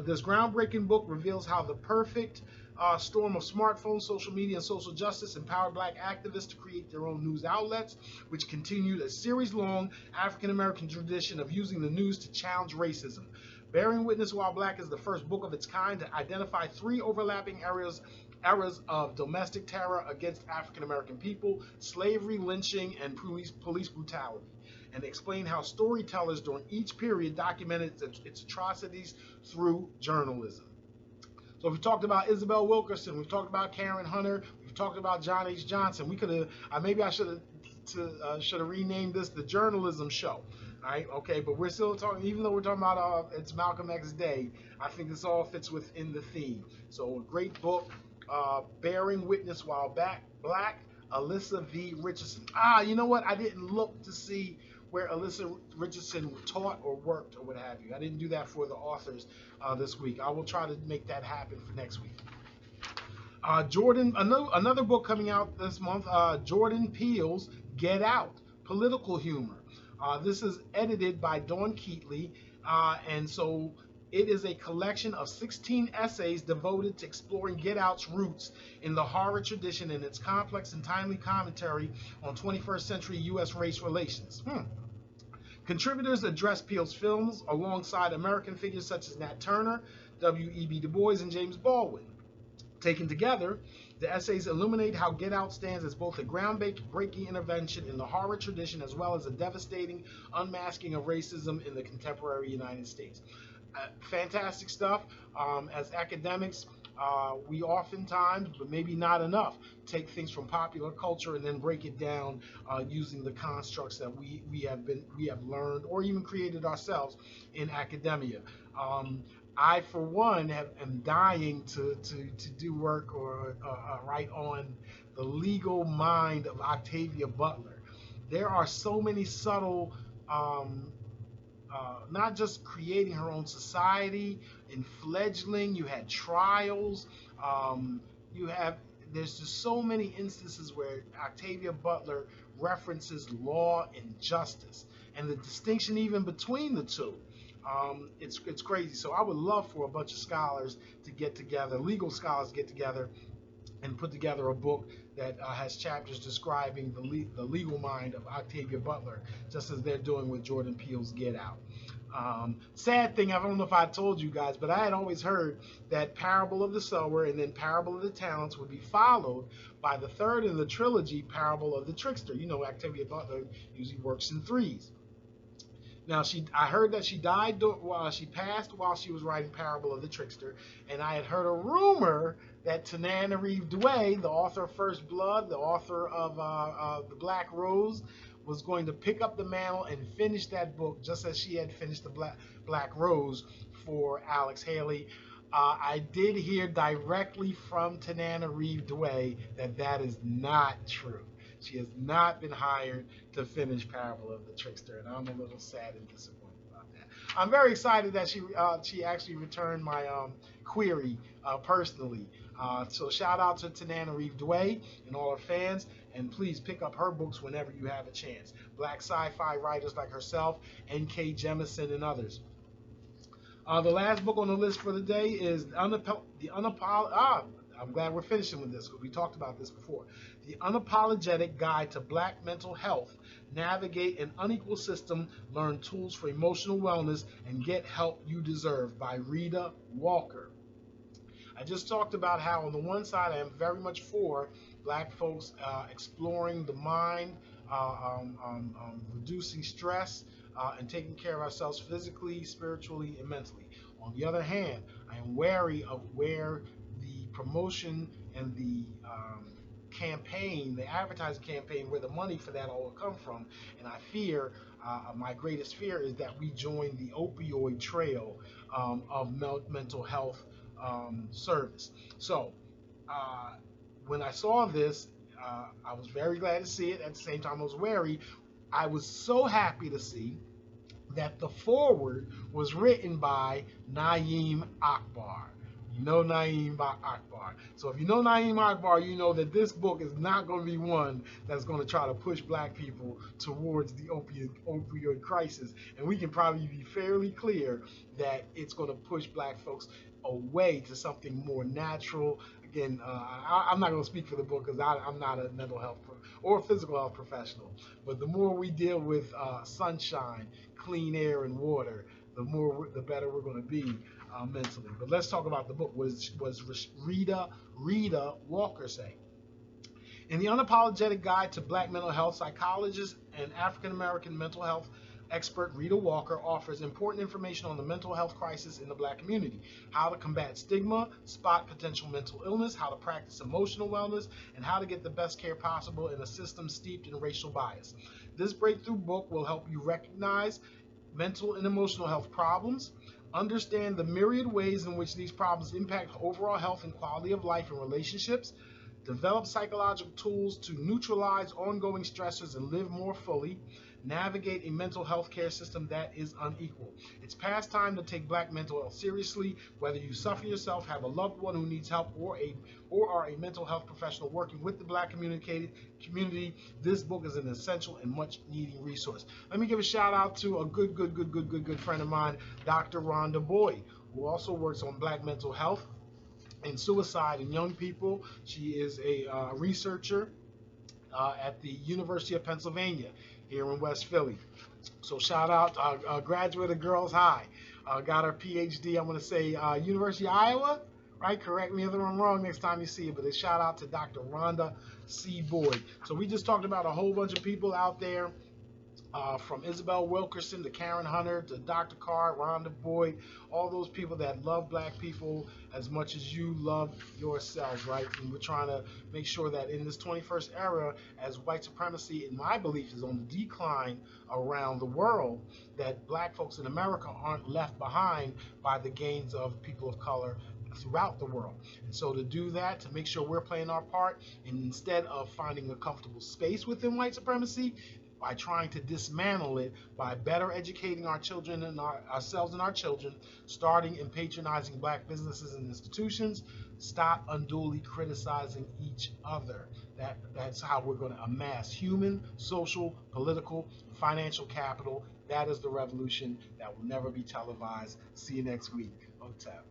This groundbreaking book reveals how the perfect storm of smartphones, social media, and social justice empowered black activists to create their own news outlets, which continued a series-long African-American tradition of using the news to challenge racism. Bearing Witness While Black is the first book of its kind to identify 3 overlapping eras of domestic terror against African-American people: slavery, lynching, and police brutality, and explain how storytellers during each period documented its atrocities through journalism. So we've talked about Isabel Wilkerson, we've talked about Karen Hunter, we've talked about John H. Johnson. We could have, maybe I should have renamed this the Journalism Show. All right, okay, but we're still talking, even though we're talking about it's Malcolm X Day, I think this all fits within the theme. So a great book, Bearing Witness While Black, Allissa V. Richardson. You know what? I didn't look to see where Allissa Richardson taught or worked or what have you. I didn't do that for the authors this week. I will try to make that happen for next week. Another book coming out this month, Jordan Peele's Get Out, Political Humor. This is edited by Dawn Keetley, and so it is a collection of 16 essays devoted to exploring Get Out's roots in the horror tradition and its complex and timely commentary on 21st century U.S. race relations. Contributors address Peele's films alongside American figures such as Nat Turner, W.E.B. Du Bois, and James Baldwin. Taken together, the essays illuminate how Get Out stands as both a groundbreaking intervention in the horror tradition as well as a devastating unmasking of racism in the contemporary United States. Fantastic stuff. As academics, we oftentimes, but maybe not enough, take things from popular culture and then break it down using the constructs that we have learned or even created ourselves in academia. I, for one, am dying to do work or write on the legal mind of Octavia Butler. There are so many subtle, not just creating her own society in fledgling. You had trials. There's just so many instances where Octavia Butler references law and justice, and the distinction even between the two. It's crazy. So I would love for a bunch of scholars to get together, legal scholars to get together and put together a book that has chapters describing the legal mind of Octavia Butler, just as they're doing with Jordan Peele's Get Out. Sad thing, I don't know if I told you guys, but I had always heard that Parable of the Sower and then Parable of the Talents would be followed by the third in the trilogy, Parable of the Trickster. You know, Octavia Butler usually works in threes. Now, I heard that she died while she passed while she was writing Parable of the Trickster, and I had heard a rumor that Tananarive Due, the author of First Blood, the author of The Black Rose, was going to pick up the mantle and finish that book just as she had finished the Black Rose for Alex Haley. I did hear directly from Tananarive Due that is not true. She has not been hired to finish Parable of the Trickster, and I'm a little sad and disappointed about that. I'm very excited that she actually returned my query personally. So shout out to Tananarive Due and all her fans, and please pick up her books whenever you have a chance. Black sci-fi writers like herself, N.K. Jemisin, and others. The last book on the list for the day is I'm glad we're finishing with this because we talked about this before. The Unapologetic Guide to Black Mental Health. Navigate an unequal system, learn tools for emotional wellness, and get help you deserve by Rheeda Walker. I just talked about how on the one side I am very much for Black folks exploring the mind, reducing stress, and taking care of ourselves physically, spiritually, and mentally. On the other hand, I am wary of where the promotion and the campaign, the advertising campaign, where the money for that all will come from. And I fear, my greatest fear is that we join the opioid trail of mental health service. So when I saw this, I was very glad to see it. At the same time, I was wary. I was so happy to see that the foreword was written by Naeem Akbar. You know Naeem Akbar. So if you know Naeem Akbar, you know that this book is not going to be one that's going to try to push Black people towards the opioid crisis. And we can probably be fairly clear that it's going to push Black folks away to something more natural. Again, I'm not going to speak for the book because I'm not a mental health or physical health professional. But the more we deal with sunshine, clean air, and water, the better we're going to be mentally. But let's talk about the book. Was Rheeda Walker say? In the Unapologetic Guide to Black Mental Health, psychologist and African-American mental health expert Rheeda Walker offers important information on the mental health crisis in the Black community, how to combat stigma, spot potential mental illness, how to practice emotional wellness, and how to get the best care possible in a system steeped in racial bias. This breakthrough book will help you recognize mental and emotional health problems, understand the myriad ways in which these problems impact overall health and quality of life and relationships, develop psychological tools to neutralize ongoing stressors and live more fully, navigate a mental health care system that is unequal. It's past time to take Black mental health seriously. Whether you suffer yourself, have a loved one who needs help, or are a mental health professional working with the Black community, this book is an essential and much needed resource. Let me give a shout out to a good friend of mine, Dr. Rhonda Boyd, who also works on Black mental health and suicide in young people. She is a researcher at the University of Pennsylvania here in West Philly. So shout out, graduate of Girls High, got her PhD, I'm going to say University of Iowa right? Correct me if I'm wrong next time you see it, but a shout out to Dr. Rhonda C. Boyd. So we just talked about a whole bunch of people out there, from Isabel Wilkerson to Karen Hunter to Dr. Carr, Rhonda Boyd, all those people that love black people as much as you love yourselves, right? And we're trying to make sure that in this 21st era, as white supremacy, in my belief, is on the decline around the world, that black folks in America aren't left behind by the gains of people of color throughout the world. And so to do that, to make sure we're playing our part, and instead of finding a comfortable space within white supremacy, by trying to dismantle it, by better educating our children and ourselves and our children, starting and patronizing black businesses and institutions, stop unduly criticizing each other. That's how we're going to amass human, social, political, financial capital. That is the revolution that will never be televised. See you next week. OTAP.